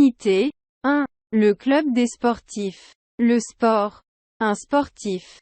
Unité 1. Le club des sportifs. Le sport. Un sportif.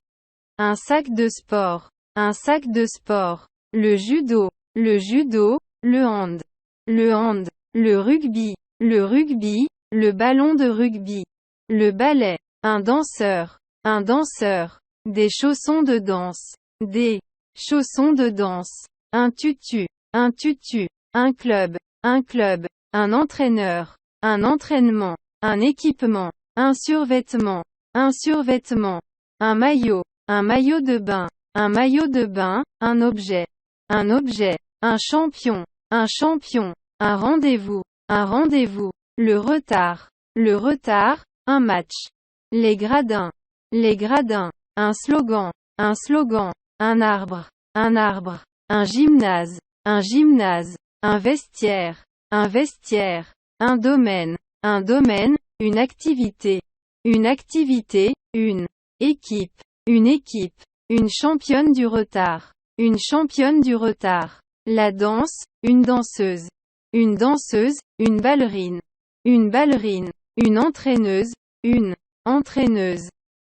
Un sac de sport. Un sac de sport. Le judo. Le judo. Le hand. Le hand. Le rugby. Le rugby. Le ballon de rugby. Le ballet. Un danseur. Un danseur. Des chaussons de danse. Des chaussons de danse. Un tutu. Un tutu. Un club. Un club. Un entraîneur. Un entraînement. Un équipement. Un survêtement. Un survêtement. Un maillot. Un maillot de bain. Un maillot de bain. Un objet. Un objet. Un champion. Un champion. Un rendez-vous. Un rendez-vous. Le retard. Le retard. Un match. Les gradins. Les gradins. Un slogan. Un slogan. Un arbre. Un arbre. Un gymnase. Un gymnase. Un vestiaire. Un vestiaire. Un domaine. Un domaine. Une activité. Une activité. Une équipe. Une équipe. Une championne du retard. Une championne du retard. La danse. Une danseuse. Une danseuse. Une ballerine. Une ballerine. Une entraîneuse. Une entraîneuse.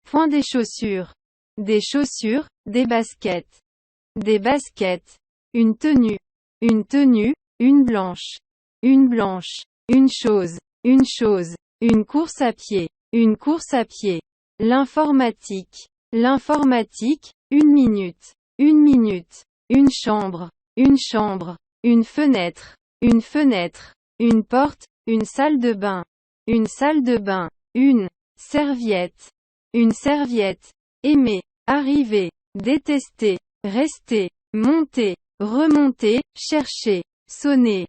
Point des chaussures. Des chaussures. Des baskets. Des baskets. Une tenue. Une tenue. Une blanche. Une blanche. Une chose. Une chose. Une course à pied. Une course à pied. L'informatique. L'informatique. Une minute. Une minute. Une chambre. Une chambre. Une fenêtre. Une fenêtre. Une porte. Une salle de bain. Une salle de bain. Une serviette. Une serviette. Aimer. Arriver. Détester. Rester. Monter. Remonter. Chercher. Sonner.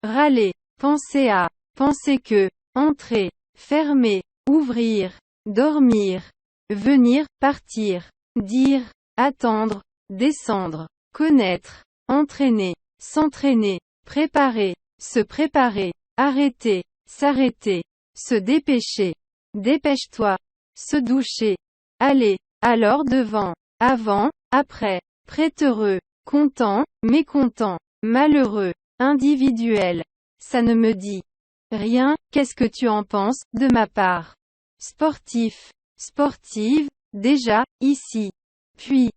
Râler. Penser à. Penser que. Entrer. Fermer. Ouvrir. Dormir. Venir. Partir. Dire. Attendre. Descendre. Connaître. Entraîner. S'entraîner. Préparer. Se préparer. Arrêter. S'arrêter. Se dépêcher. Dépêche-toi. Se doucher. Aller. Alors devant. Avant. Après. Prêtereux. Content. Mécontent. Malheureux. Individuel. Ça ne me dit rien. Qu'est-ce que tu en penses, de ma part? Sportif. Sportive. Déjà, ici. Puis.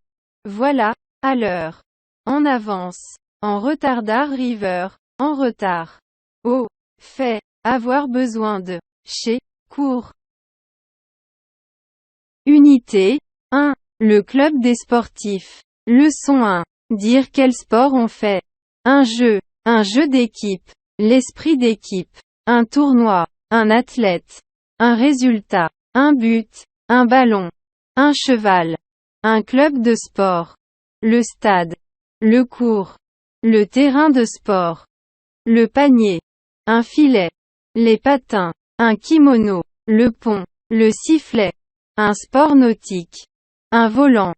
Voilà. À l'heure. En avance. En retardard river. En retard. Au fait. Avoir besoin de. Chez. Cours. Unité 1. Le club des sportifs. Leçon 1. Dire quel sport on fait. Un jeu. Un jeu d'équipe. L'esprit d'équipe. Un tournoi. Un athlète. Un résultat. Un but. Un ballon. Un cheval. Un club de sport. Le stade. Le court. Le terrain de sport. Le panier. Un filet. Les patins. Un kimono. Le pont. Le sifflet. Un sport nautique. Un volant.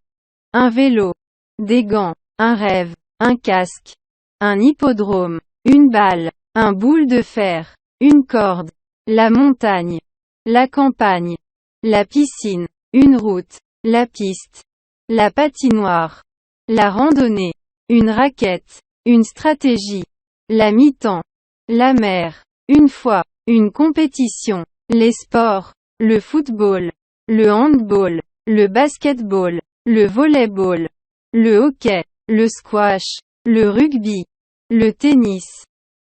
Un vélo. Des gants. Un rêve. Un casque. Un hippodrome. Une balle. Un boule de fer. Une corde. La montagne. La campagne. La piscine. Une route. La piste. La patinoire. La randonnée. Une raquette. Une stratégie. La mi-temps. La mer. Une fois. Une compétition. Les sports. Le football. Le handball. Le basketball. Le volleyball. Le hockey. Le squash. Le rugby. Le tennis.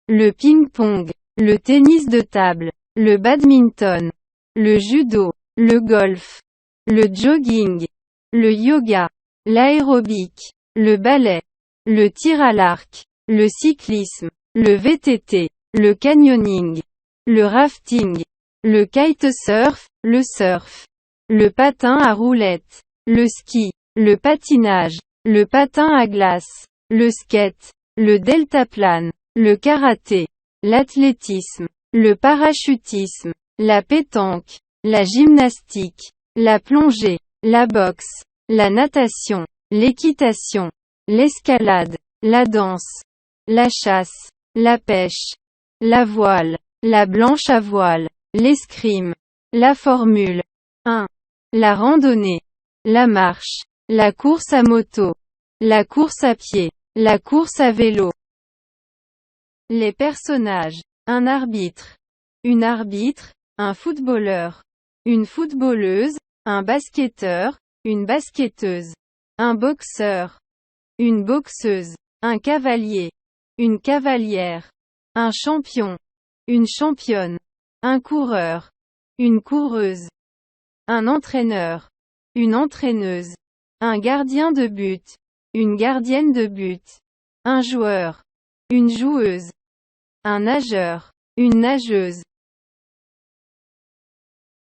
Le ping-pong. Le tennis de table. Le badminton. Le judo. Le golf. Le jogging. Le yoga. L'aérobic. Le ballet. Le tir à l'arc. Le cyclisme. Le VTT. Le canyoning. Le rafting. Le kitesurf. Le surf. Le patin à roulettes. Le ski. Le patinage. Le patin à glace. Le skate. Le deltaplane. Le karaté. L'athlétisme. Le parachutisme. La pétanque. La gymnastique. La plongée. La boxe. La natation. L'équitation. L'escalade. La danse. La chasse. La pêche. La voile. La planche à voile. L'escrime. La Formule 1. La randonnée. La marche. La course à moto. La course à pied. La course à vélo. Les personnages. Un arbitre. une arbitre, un footballeur, une footballeuse, un basketteur, une basketteuse, un boxeur, une boxeuse, un cavalier, une cavalière, un champion, une championne, un coureur, une coureuse, un entraîneur, une entraîneuse, un gardien de but, une gardienne de but, un joueur, une joueuse, un nageur, une nageuse.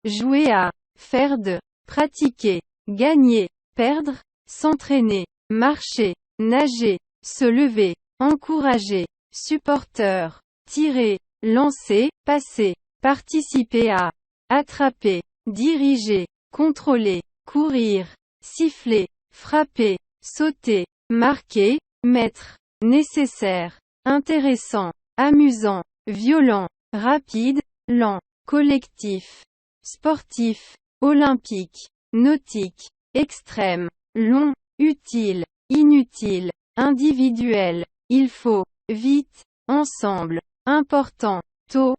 Jouer à, faire de, pratiquer, gagner, perdre, s'entraîner, marcher, nager, se lever, encourager, supporter, tirer, lancer, passer, participer à, attraper, diriger, contrôler, courir, siffler, frapper, sauter, marquer, mettre, nécessaire, intéressant, amusant, violent, rapide, lent, collectif, sportif, olympique, nautique, extrême, long, utile, inutile, individuel, il faut, vite, ensemble, important, tôt.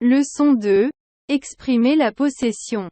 Leçon 2. Exprimer la possession.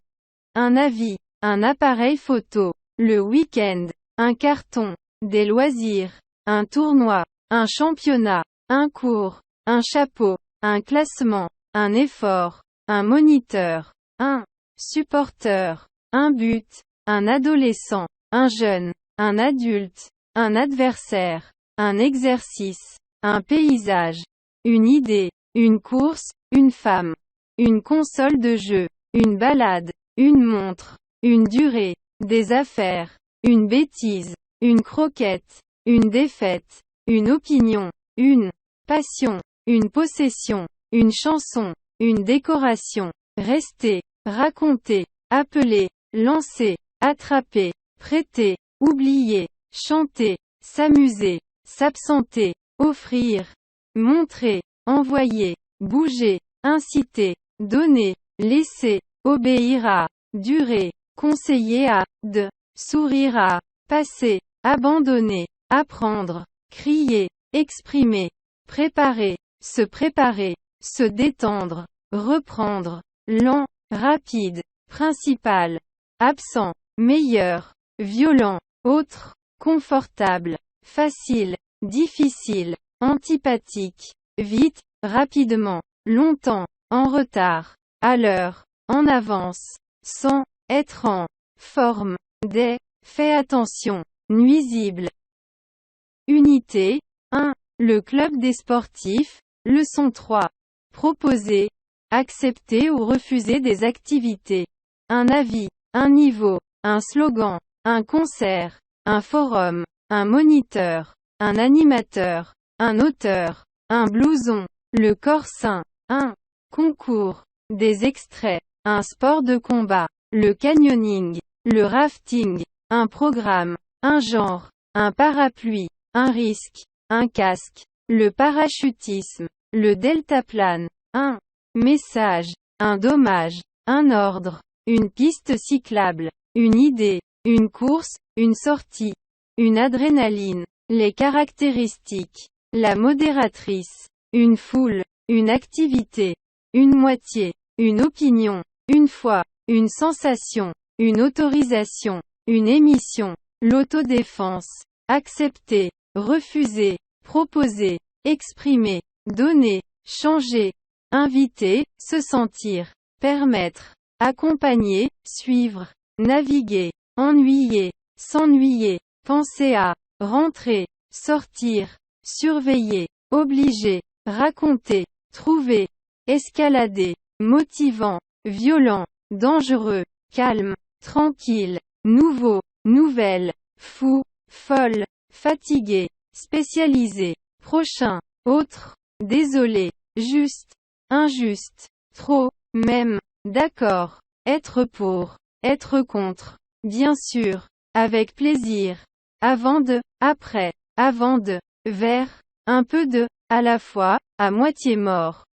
Un avis, un appareil photo, le week-end, un carton, des loisirs, un tournoi, un championnat, un cours, un chapeau, un classement, un effort, un moniteur, un supporter, un but, un adolescent, un jeune, un adulte, un adversaire, un exercice, un paysage, une idée, une course, une femme, une console de jeu, une balade, une montre, une durée, des affaires, une bêtise, une croquette, une défaite, une opinion, une passion, une possession, une chanson, une décoration, rester, raconter, appeler, lancer, attraper, prêter, oublier, chanter, s'amuser, s'absenter, offrir, montrer, envoyer, bouger, inciter, donner, laisser, obéir à, durer, conseiller à, de, sourire à, passer, abandonner, apprendre, crier, exprimer, préparer, se détendre, reprendre, lent, rapide, principal, absent, meilleur, violent, autre, confortable, facile, difficile, antipathique, vite, rapidement, longtemps, en retard, à l'heure, en avance, sans, être en, forme, des, fais attention, nuisible. Unité 1. Le club des sportifs, leçon 3. Proposer, accepter ou refuser des activités. Un avis, un niveau, un slogan, un concert, un forum, un moniteur, un animateur, un auteur, un blouson, le corps sain, un concours, des extraits, un sport de combat, le canyoning, le rafting, un programme, un genre, un parapluie, un risque, un casque, le parachutisme, le deltaplane, un message, un dommage, un ordre, une piste cyclable, une idée, une course, une sortie, une adrénaline, les caractéristiques, la modératrice, une foule, une activité, une moitié, une opinion, une fois, une sensation, une autorisation, une émission, l'autodéfense, accepter, refuser, proposer, exprimer, donner, changer, inviter, se sentir, permettre, accompagner, suivre, naviguer, ennuyer, s'ennuyer, penser à, rentrer, sortir, surveiller, obliger, raconter, trouver, escalader, motivant, violent, dangereux, calme, tranquille, nouveau, nouvelle, fou, folle, fatigué, spécialisé, prochain, autre, désolé, juste, injuste, trop, même, d'accord, être pour, être contre, bien sûr, avec plaisir, avant de, après, avant de, vers, un peu de, à la fois, à moitié mort.